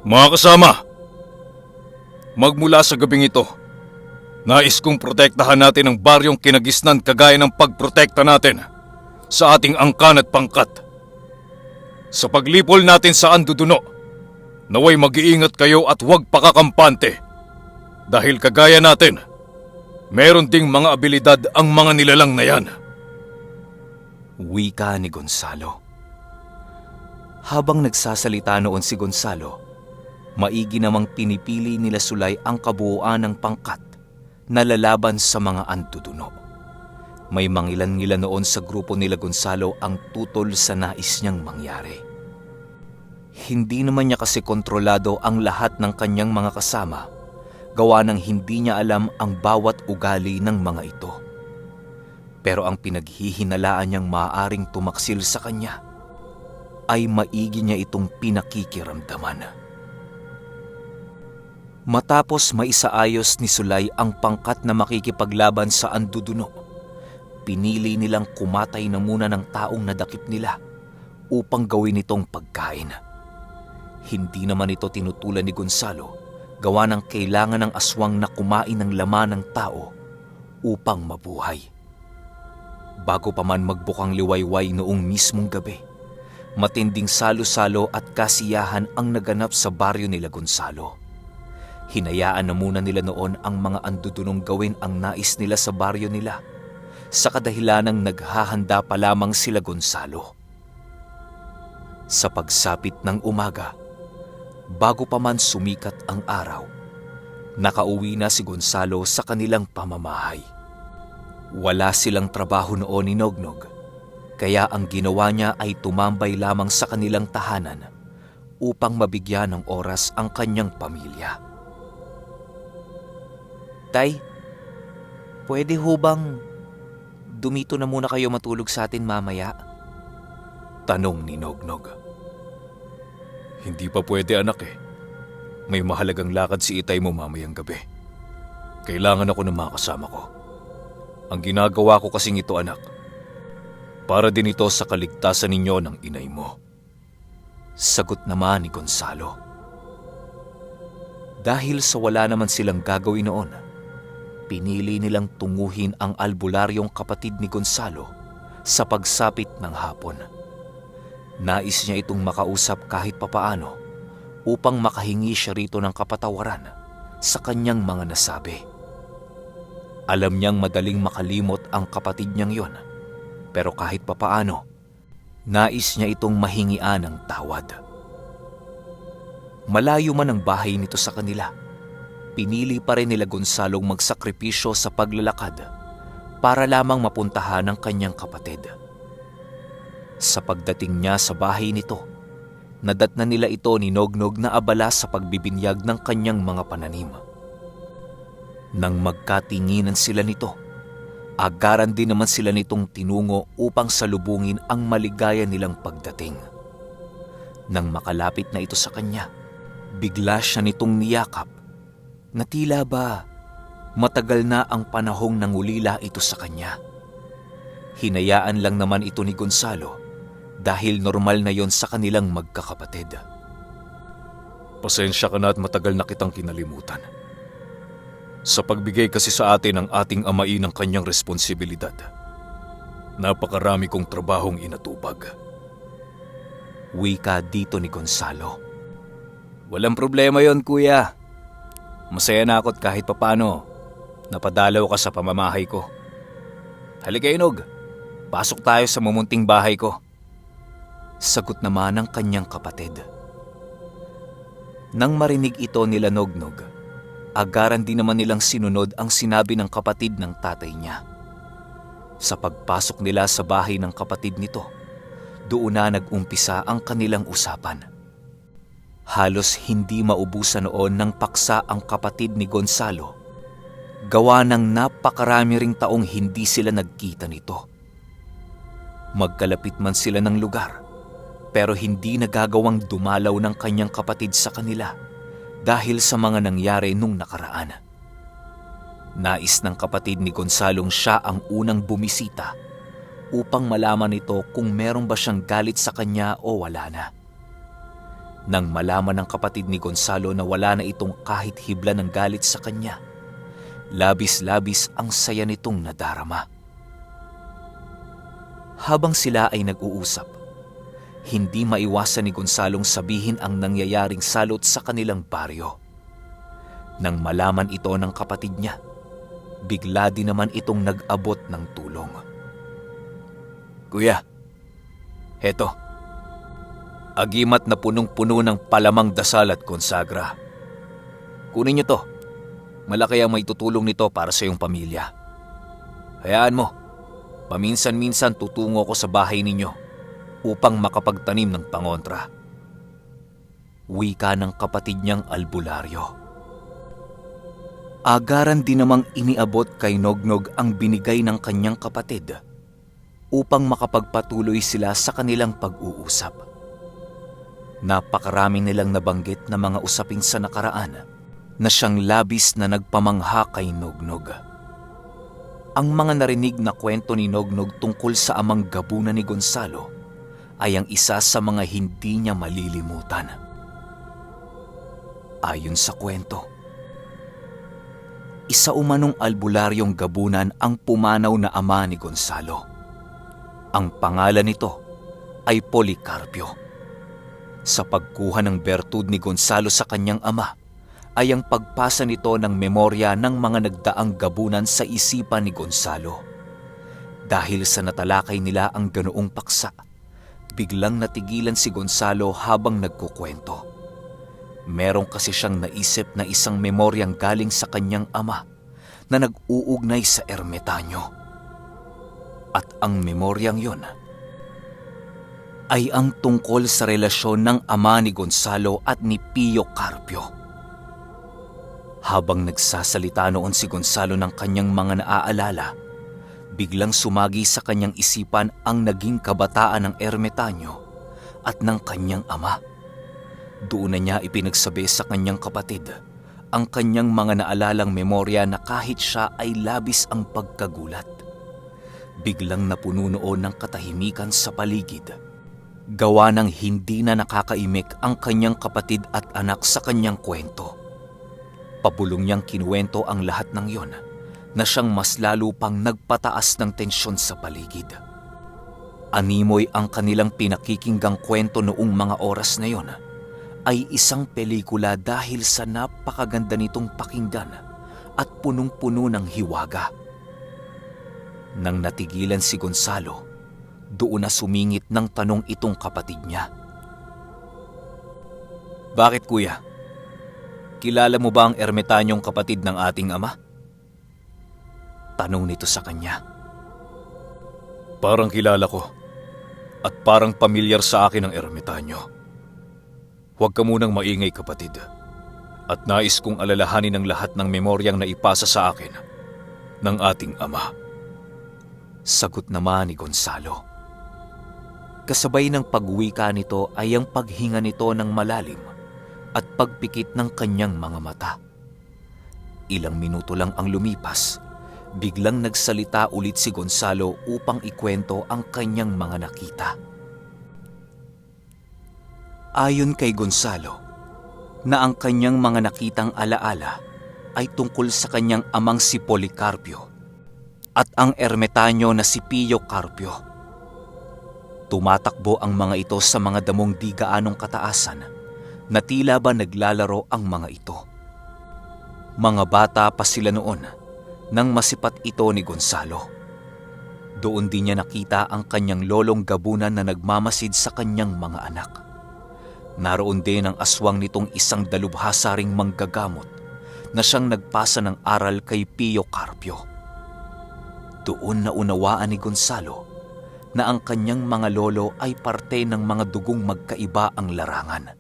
Mga kasama, magmula sa gabing ito, nais kong protektahan natin ang baryong kinagisnan kagaya ng pagprotekta natin sa ating angkan at pangkat. Sa paglipol natin sa Anduduno, naway mag-iingat kayo at huwag pakakampante. Dahil kagaya natin, meron ding mga abilidad ang mga nilalang na yan. Wika ni Gonzalo. Habang nagsasalita noon si Gonzalo, maigi namang pinipili nila Sulay ang kabuuan ng pangkat na lalaban sa mga Anduduno. May mangilan-ngilan noon sa grupo nila Gonzalo ang tutol sa nais niyang mangyari. Hindi naman niya kasi kontrolado ang lahat ng kanyang mga kasama, gawa ng hindi niya alam ang bawat ugali ng mga ito. Pero ang pinaghihinalaan niyang maaaring tumaksil sa kanya ay maigi niya itong pinakikiramdaman. Matapos maisaayos ni Sulay ang pangkat na makikipaglaban sa Anduduno, pinili nilang kumatay na muna ng taong nadakip nila upang gawin itong pagkain. Hindi naman ito tinutulan ni Gonzalo, gawa ng kailangan ng aswang na kumain ng laman ng tao upang mabuhay. Bago pa man magbukang liwayway noong mismong gabi, matinding salo-salo at kasiyahan ang naganap sa baryo nila Gonzalo. Hinayaan na muna nila noon ang mga Andudunong gawin ang nais nila sa baryo nila, sa kadahilanang naghahanda pa lamang sila Gonzalo. Sa pagsapit ng umaga, bago pa man sumikat ang araw, nakauwi na si Gonzalo sa kanilang pamamahay. Wala silang trabaho noon ni Nognog, kaya ang ginawa niya ay tumambay lamang sa kanilang tahanan upang mabigyan ng oras ang kanyang pamilya. Tay, pwede ho bang dumito na muna kayo matulog sa atin mamaya? Tanong ni Nognog. Hindi pa pwede anak eh. May mahalagang lakad si itay mo mamayang gabi. Kailangan ako ng mga kasama ko. Ang ginagawa ko kasing ito anak, para din ito sa kaligtasan ninyo ng inay mo. Sagot naman ni Gonzalo. Dahil sa wala naman silang gagawin noon, pinili nilang tunguhin ang albularyong kapatid ni Gonzalo sa pagsapit ng hapon. Nais niya itong makausap kahit papaano upang makahingi siya rito ng kapatawaran sa kanyang mga nasabi. Alam niyang madaling makalimot ang kapatid niyang yon, pero kahit papaano, nais niya itong mahingian ng tawad. Malayo man ang bahay nito sa kanila, pinili pa rin nila Gonzalong magsakripisyo sa paglalakad para lamang mapuntahan ang kanyang kapatid. Sa pagdating niya sa bahay nito, nadatnan nila ito ni Nognog na abala sa pagbibinyag ng kanyang mga pananim. Nang magkatinginan sila nito, agaran din naman sila nitong tinungo upang salubungin ang maligaya nilang pagdating. Nang makalapit na ito sa kanya, bigla siya nitong niyakap na tila ba matagal na ang panahong nangulila ito sa kanya. Hinayaan lang naman ito ni Gonzalo dahil normal na yon sa kanilang magkakapatid. Pasensya ka na at matagal na kitang kinalimutan. Sa pagbigay kasi sa atin ng ating amain ng kanyang responsibilidad, napakarami kong trabahong inatubag. Wika dito ni Gonzalo. Walang problema yon kuya. Masaya na ako't kahit papano napadalaw ka sa pamamahay ko. Halika Inog, pasok tayo sa mumunting bahay ko. Sagot naman ng kanyang kapatid. Nang marinig ito nila Nognog, agaran din naman nilang sinunod ang sinabi ng kapatid ng tatay niya. Sa pagpasok nila sa bahay ng kapatid nito, doon na nag-umpisa ang kanilang usapan. Halos hindi maubusan noon ng paksa ang kapatid ni Gonzalo, gawa ng napakarami ring taong hindi sila nagkita nito. Magkalapit man sila ng lugar, pero hindi nagagawang dumalaw ng kanyang kapatid sa kanila dahil sa mga nangyari nung nakaraan. Nais ng kapatid ni Gonzalong siya ang unang bumisita upang malaman nito kung meron ba siyang galit sa kanya o wala na. Nang malaman ng kapatid ni Gonzalo na wala na itong kahit hibla ng galit sa kanya, labis-labis ang saya nitong nadarama. Habang sila ay nag-uusap, hindi maiwasan ni Gonzalong sabihin ang nangyayaring salot sa kanilang baryo. Nang malaman ito ng kapatid niya, bigla din naman itong nag-abot ng tulong. Kuya, heto. Agimat na punong-puno ng palamang dasal at konsagra. Kunin niyo to. Malaki ang may tutulong nito para sa iyong pamilya. Hayaan mo, paminsan-minsan tutungo ko sa bahay ninyo upang makapagtanim ng pangontra. Wika ng kapatid niyang albularyo. Agaran din namang iniabot kay Nognog ang binigay ng kanyang kapatid upang makapagpatuloy sila sa kanilang pag-uusap. Napakarami nilang nabanggit na mga usapin sa nakaraan na siyang labis na nagpamangha kay Nognog. Ang mga narinig na kwento ni Nognog tungkol sa amang gabunan ni Gonzalo ay ang isa sa mga hindi niya malilimutan. Ayon sa kwento, isa umanong albularyong gabunan ang pumanaw na ama ni Gonzalo. Ang pangalan nito ay Policarpio. Sa pagkuha ng bertud ni Gonzalo sa kanyang ama, ay ang pagpasa nito ng memorya ng mga nagdaang gabunan sa isipan ni Gonzalo. Dahil sa natalakay nila ang ganoong paksa, biglang natigilan si Gonzalo habang nagkukwento. Merong kasi siyang naisip na isang memoryang galing sa kanyang ama na nag-uugnay sa ermitanyo. At ang memoryang yon ay ang tungkol sa relasyon ng ama ni Gonzalo at ni Pio Carpio. Habang nagsasalita noon si Gonzalo ng kanyang mga naaalala, biglang sumagi sa kanyang isipan ang naging kabataan ng ermitanyo at ng kanyang ama. Doon na niya ipinagsabi sa kanyang kapatid ang kanyang mga naalalang memorya na kahit siya ay labis ang pagkagulat. Biglang napuno noon ng katahimikan sa paligid. Gawa ng hindi na nakakaimik ang kanyang kapatid at anak sa kanyang kwento. Pabulong niyang kinuwento ang lahat ng yon na siyang mas lalo pang nagpataas ng tensyon sa paligid. Animoy ang kanilang pinakikinggang kwento noong mga oras na yon ay isang pelikula dahil sa napakaganda nitong pakinggan at punong-puno ng hiwaga. Nang natigilan si Gonzalo, doon na sumingit ng tanong itong kapatid niya. Bakit kuya? Kilala mo ba ang ermitanyong kapatid ng ating ama? Tanong nito sa kanya. Parang kilala ko at parang pamilyar sa akin ang ermitanyo. Huwag ka munang maingay kapatid at nais kong alalahanin ang lahat ng memoryang naipasa sa akin ng ating ama. Sagot naman ni Gonzalo. Kasabay ng pagwika nito ay ang paghinga nito ng malalim at pagpikit ng kanyang mga mata. Ilang minuto lang ang lumipas, biglang nagsalita ulit si Gonzalo upang ikwento ang kanyang mga nakita. Ayon kay Gonzalo, na ang kanyang mga nakitang alaala ay tungkol sa kanyang amang si Policarpio at ang ermitanyo na si Pio Carpio. Tumatakbo ang mga ito sa mga damong di gaanong kataasan na tila ba naglalaro ang mga ito. Mga bata pa sila noon nang masipat ito ni Gonzalo. Doon din niya nakita ang kanyang lolong gabunan na nagmamasid sa kanyang mga anak. Naroon din ang aswang nitong isang dalubhasaring manggagamot na siyang nagpasa ng aral kay Pio Carpio. Doon na unawaan ni Gonzalo na ang kanyang mga lolo ay parte ng mga dugong magkaiba ang larangan.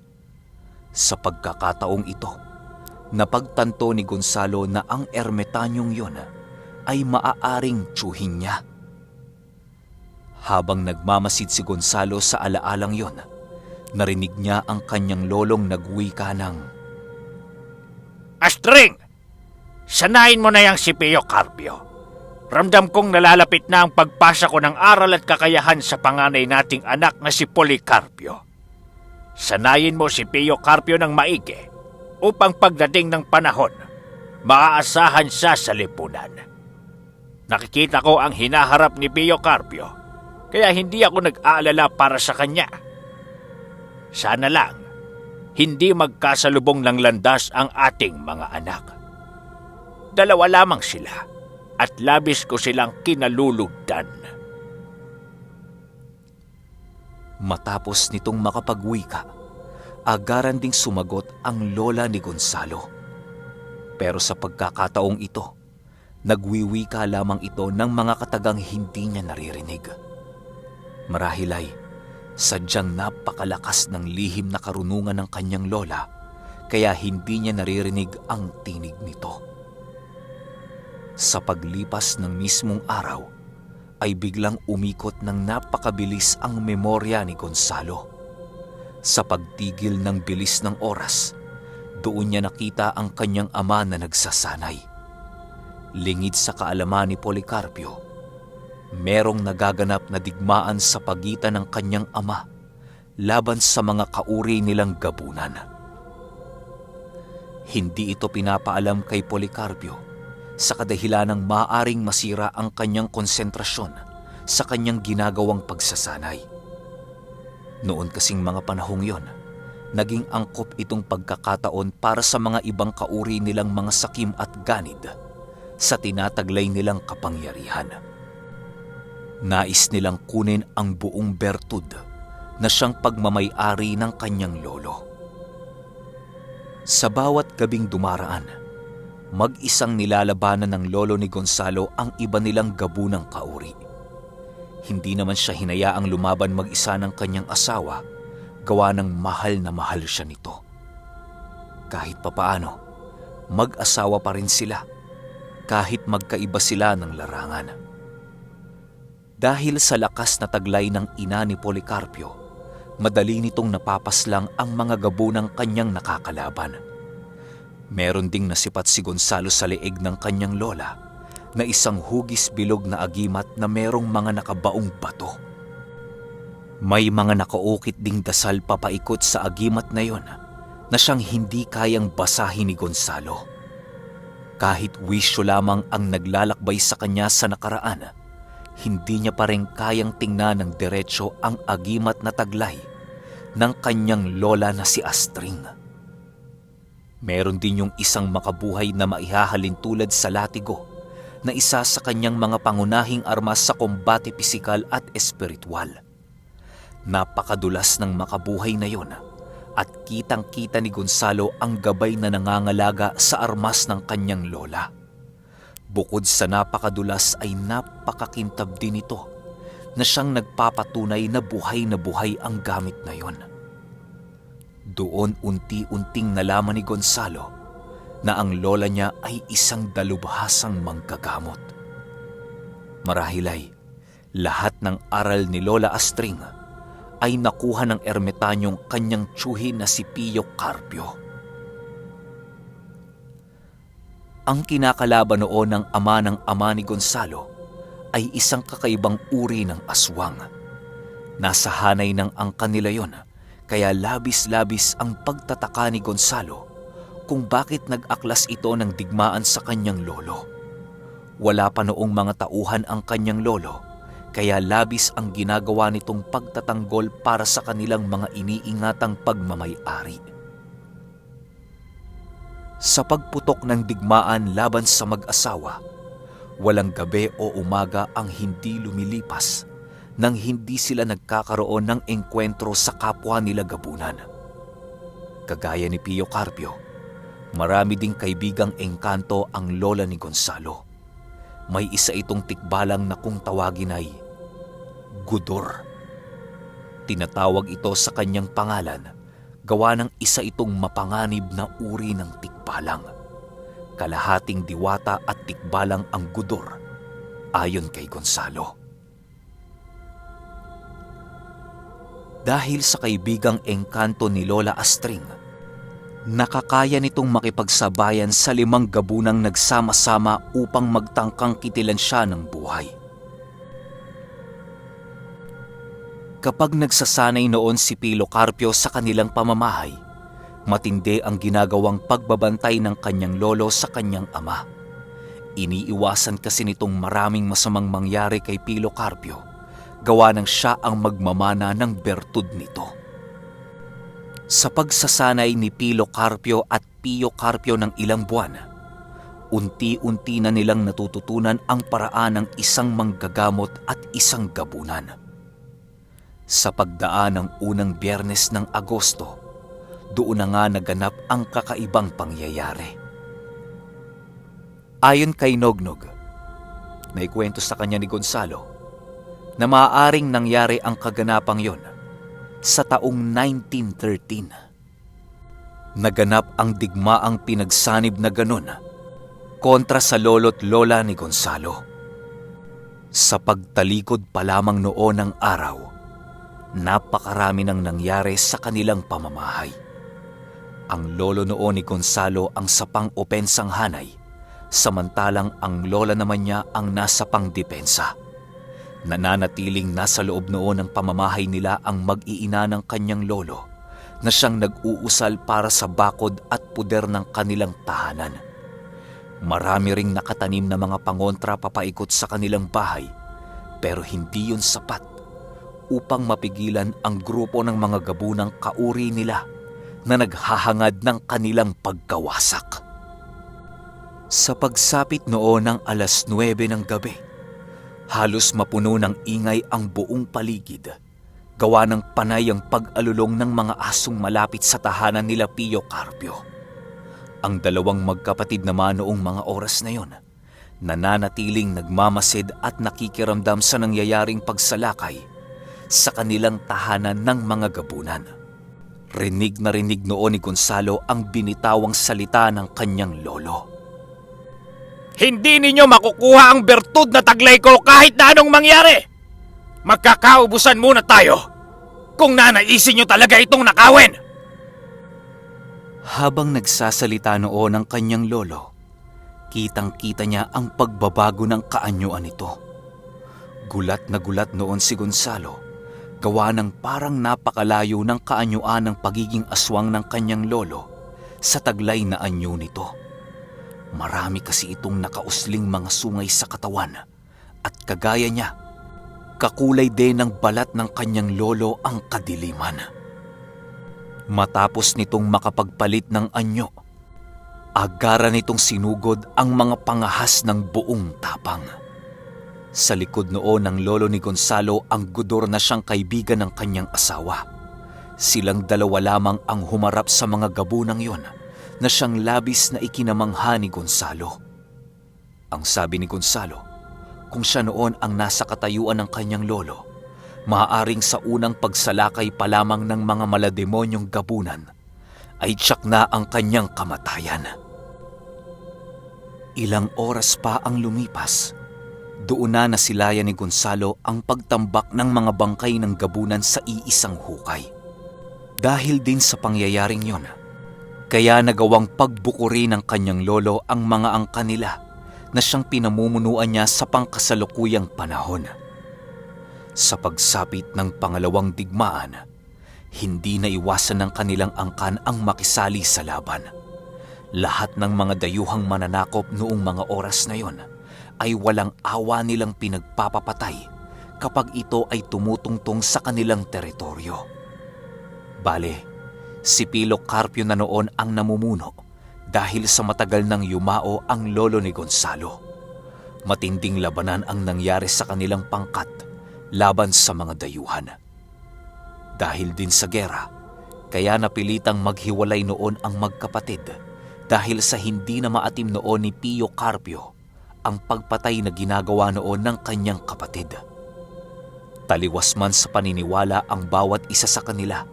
Sa pagkakataong ito, napagtanto ni Gonzalo na ang ermitanyong yon ay maaaring tiyuhin niya. Habang nagmamasid si Gonzalo sa alaalang yon, narinig niya ang kanyang lolong nagwika ng, Astring! Sanayin mo na yang si Pio Carpio. Ramdam kong nalalapit na ang pagpasa ko ng aral at kakayahan sa panganay nating anak na si Policarpio. Sanayin mo si Pio Carpio ng maigi upang pagdating ng panahon, maaasahan siya sa lipunan. Nakikita ko ang hinaharap ni Pio Carpio, kaya hindi ako nag-aalala para sa kanya. Sana lang, hindi magkasalubong ng landas ang ating mga anak. Dalawa lamang sila at labis ko silang kinalulugdan. Matapos nitong makapagwika, agaran ding sumagot ang lola ni Gonzalo. Pero sa pagkakataong ito, nagwiwika lamang ito ng mga katagang hindi niya naririnig. Marahil ay sadyang napakalakas ng lihim na karunungan ng kanyang lola, kaya hindi niya naririnig ang tinig nito. Sa paglipas ng mismong araw, ay biglang umikot ng napakabilis ang memorya ni Gonzalo. Sa pagtigil ng bilis ng oras, doon niya nakita ang kanyang ama na nagsasanay. Lingid sa kaalaman ni Policarpio, merong nagaganap na digmaan sa pagitan ng kanyang ama laban sa mga kauri nilang gabunan. Hindi ito pinapaalam kay Policarpio sa kadahilanang maaaring masira ang kanyang konsentrasyon sa kanyang ginagawang pagsasanay. Noon kasing mga panahong yon, naging angkop itong pagkakataon para sa mga ibang kauri nilang mga sakim at ganid sa tinataglay nilang kapangyarihan. Nais nilang kunin ang buong bertud na siyang pagmamay-ari ng kanyang lolo. Sa bawat gabing dumaraan, mag-isang nilalabanan ng lolo ni Gonzalo ang iba nilang gabunang kauri. Hindi naman siya hinayaang lumaban mag-isa ng kanyang asawa, gawa ng mahal na mahal siya nito. Kahit papaano, mag-asawa pa rin sila, kahit magkaiba sila ng larangan. Dahil sa lakas na taglay ng ina ni Policarpio, madali nitong napapaslang ang mga gabunang kanyang nakakalaban. Meron ding nasipat si Gonzalo sa leeg ng kanyang lola na isang hugis bilog na agimat na merong mga nakabaong bato. May mga nakaukit ding dasal papaikot sa agimat na yon na siyang hindi kayang basahin ni Gonzalo. Kahit wisyo lamang ang naglalakbay sa kanya sa nakaraan, hindi niya pa rin kayang tingnan ng diretsyo ang agimat na taglay ng kanyang lola na si Astring. Meron din yung isang makabuhay na maihahalin tulad sa latigo na isa sa kanyang mga pangunahing armas sa kombate pisikal at espiritual. Napakadulas ng makabuhay na yon at kitang-kita ni Gonzalo ang gabay na nangangalaga sa armas ng kanyang lola. Bukod sa napakadulas ay napakakintab din ito na siyang nagpapatunay na buhay ang gamit na yon. Doon unti-unting nalaman ni Gonzalo na ang lola niya ay isang dalubhasang manggagamot. Marahil ay lahat ng aral ni Lola Astring ay nakuha ng ermitanyong kanyang tiyuhin na si Pio Carpio. Ang kinakalaban noon ng ama ni Gonzalo ay isang kakaibang uri ng aswang. Nasa hanay ng angkan nila yon, kaya labis-labis ang pagtataka ni Gonzalo kung bakit nag-aklas ito ng digmaan sa kanyang lolo. Wala pa noong mga tauhan ang kanyang lolo, kaya labis ang ginagawa nitong pagtatanggol para sa kanilang mga iniingatang pagmamay-ari. Sa pagputok ng digmaan laban sa mag-asawa, walang gabi o umaga ang hindi lumilipas nang hindi sila nagkakaroon ng engkwentro sa kapwa nila gabunan. Kagaya ni Pio Carpio, marami ding kaibigang engkanto ang lola ni Gonzalo. May isa itong tikbalang na kung tawagin ay Gudor. Tinatawag ito sa kanyang pangalan gawa ng isa itong mapanganib na uri ng tikbalang. Kalahating diwata at tikbalang ang Gudor ayon kay Gonzalo. Dahil sa kaibigang engkanto ni Lola Astring, nakakaya nitong makipagsabayan sa 5 gabunang nagsama-sama upang magtangkang kitilan siya ng buhay. Kapag nagsasanay noon si Pilo Carpio sa kanilang pamamahay, matindi ang ginagawang pagbabantay ng kanyang lolo sa kanyang ama. Iniiwasan kasi nitong maraming masamang mangyari kay Pilo Carpio, gawa ng siya ang magmamana ng bertud nito. Sa pagsasanay ni Pilo Carpio at Pio Carpio ng ilang buwan, unti-unti na nilang natututunan ang paraan ng isang manggagamot at isang gabunan. Sa pagdaan ng unang Biyernes ng Agosto, doon na nga naganap ang kakaibang pangyayari. Ayon kay Nognog, naikwento sa kanya ni Gonzalo na maaaring nangyari ang kaganapang yon sa taong 1913. Naganap ang digmaang pinagsanib na ganun kontra sa lolo't lola ni Gonzalo. Sa pagtalikod pa lamang noon ng araw, napakarami nang nangyari sa kanilang pamamahay. Ang lolo noon ni Gonzalo ang sapang opensang hanay, samantalang ang lola naman niya ang nasa pangdepensa. Nananatiling nasa loob noon ng pamamahay nila ang mag-iina ng kanyang lolo na siyang nag-uusal para sa bakod at puder ng kanilang tahanan. Marami ring nakatanim na mga pangontra papaikot sa kanilang bahay, pero hindi yun sapat upang mapigilan ang grupo ng mga gabunang kauri nila na naghahangad ng kanilang pagkawasak. Sa pagsapit noon ng 9:00 ng gabi, halos mapuno ng ingay ang buong paligid, gawa ng panay ang pag-alulong ng mga asong malapit sa tahanan nila Pio Carpio. Ang dalawang magkapatid naman noong mga oras na yon, nananatiling nagmamasid at nakikiramdam sa nangyayaring pagsalakay sa kanilang tahanan ng mga gabunan. Rinig na rinig noon ni Gonzalo ang binitawang salita ng kanyang lolo. Hindi ninyo makukuha ang bertud na taglay ko kahit na anong mangyari. Magkakaubusan muna tayo kung nanaisin nyo talaga itong nakawin. Habang nagsasalita noon ang kanyang lolo, kitang-kita niya ang pagbabago ng kaanyuan nito. Gulat na gulat noon si Gonzalo, gawa ng parang napakalayo ng kaanyuan ng pagiging aswang ng kanyang lolo sa taglay na anyo nito. Marami kasi itong nakausling mga sungay sa katawan at kagaya niya, kakulay din ng balat ng kanyang lolo ang kadiliman. Matapos nitong makapagpalit ng anyo, agara nitong sinugod ang mga pangahas ng buong tapang. Sa likod noon ng lolo ni Gonzalo ang gudor na siyang kaibigan ng kanyang asawa. Silang dalawa lamang ang humarap sa mga gabunang yon na siyang labis na ikinamangha ni Gonzalo. Ang sabi ni Gonzalo, kung siya noon ang nasa katayuan ng kanyang lolo, maaaring sa unang pagsalakay pa lamang ng mga malademonyong gabunan, ay tiyak na ang kanyang kamatayan. Ilang oras pa ang lumipas, doon na nasilayan ni Gonzalo ang pagtambak ng mga bangkay ng gabunan sa iisang hukay. Dahil din sa pangyayaring yon, kaya nagawang pagbukuri ng kanyang lolo ang mga angka nila na siyang pinamumunuan niya sa pangkasalukuyang panahon. Sa pagsapit ng pangalawang digmaan, hindi naiwasan ng kanilang angkan ang makisali sa laban. Lahat ng mga dayuhang mananakop noong mga oras na yon ay walang awa nilang pinagpapapatay kapag ito ay tumutungtong sa kanilang teritoryo. Bale, si Pilo Carpio na noon ang namumuno dahil sa matagal nang yumao ang lolo ni Gonzalo. Matinding labanan ang nangyari sa kanilang pangkat laban sa mga dayuhan. Dahil din sa gera, kaya napilitang maghiwalay noon ang magkapatid dahil sa hindi na maatim noon ni Pio Carpio ang pagpatay na ginagawa noon ng kanyang kapatid. Taliwas man sa paniniwala ang bawat isa sa kanila,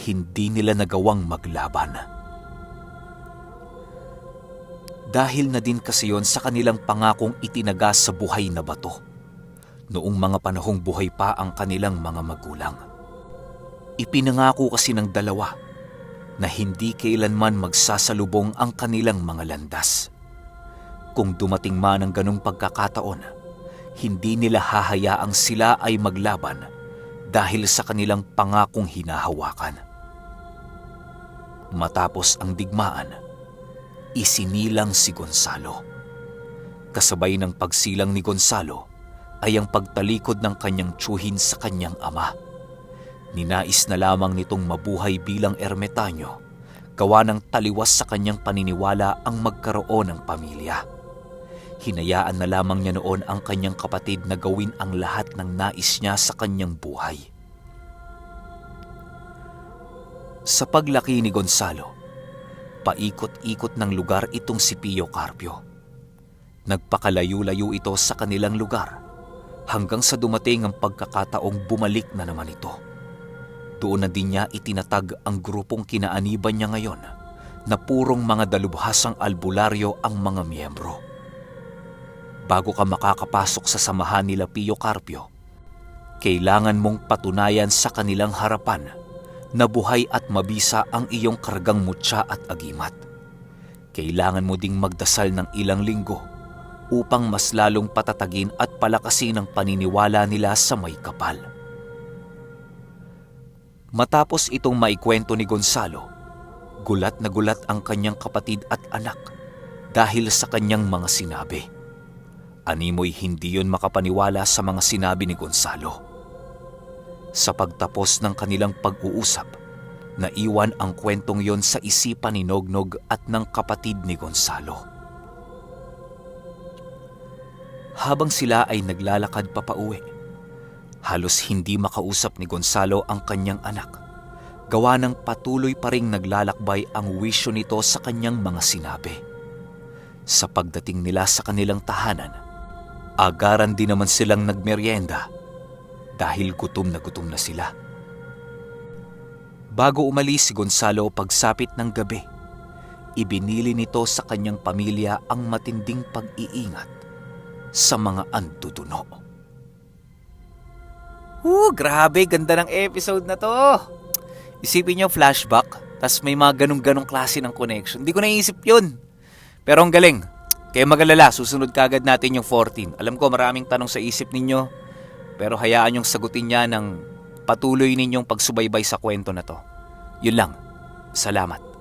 hindi nila nagawang maglaban. Dahil na din kasi yon sa kanilang pangakong itinaga sa buhay na bato, noong mga panahong buhay pa ang kanilang mga magulang. Ipinangako kasi ng dalawa na hindi kailanman magsasalubong ang kanilang mga landas. Kung dumating man ang ganong pagkakataon, hindi nila hahayaang sila ay maglaban dahil sa kanilang pangakong hinahawakan. Matapos ang digmaan, isinilang si Gonzalo. Kasabay ng pagsilang ni Gonzalo ay ang pagtalikod ng kanyang tiyuhin sa kanyang ama. Ninais na lamang nitong mabuhay bilang ermitanyo, gawa ng taliwas sa kanyang paniniwala ang magkaroon ng pamilya. Hinayaan na lamang niya noon ang kanyang kapatid na gawin ang lahat ng nais niya sa kanyang buhay. Sa paglaki ni Gonzalo, paikot-ikot ng lugar itong si Pio Carpio. Nagpakalayo-layo ito sa kanilang lugar hanggang sa dumating ang pagkakataong bumalik na naman ito. Doon na din niya itinatag ang grupong kinaaniban niya ngayon na purong mga dalubhasang albularyo ang mga miyembro. Bago ka makakapasok sa samahan nila Pio Carpio, kailangan mong patunayan sa kanilang harapan na buhay at mabisa ang iyong kargang mutya at agimat. Kailangan mo ding magdasal ng ilang linggo upang mas lalong patatagin at palakasin ang paniniwala nila sa may kapal. Matapos itong maikwento ni Gonzalo, gulat na gulat ang kanyang kapatid at anak dahil sa kanyang mga sinabi. Animoy hindi yon makapaniwala sa mga sinabi ni Gonzalo. Sa pagtapos ng kanilang pag-uusap, naiwan ang kwentong yon sa isipan ni Nognog at ng kapatid ni Gonzalo. Habang sila ay naglalakad papauwi, halos hindi makausap ni Gonzalo ang kanyang anak, gawa ng patuloy pa ring naglalakbay ang wisyo nito sa kanyang mga sinabi. Sa pagdating nila sa kanilang tahanan, agaran din naman silang nagmeryenda dahil gutom na sila. Bago umalis si Gonzalo pagsapit ng gabi, ibinili nito sa kanyang pamilya ang matinding pag-iingat sa mga anduduno. Grabe, ganda ng episode na to. Isipin nyo, flashback, tas may mga ganong-ganong klase ng connection. Hindi ko naisip yun. Pero ang galing. Kaya mag-alala, susunod kagad natin yung 14. Alam ko maraming tanong sa isip ninyo, pero hayaan yung sagutin niya ng patuloy ninyong pagsubaybay sa kwento na to. Yun lang. Salamat.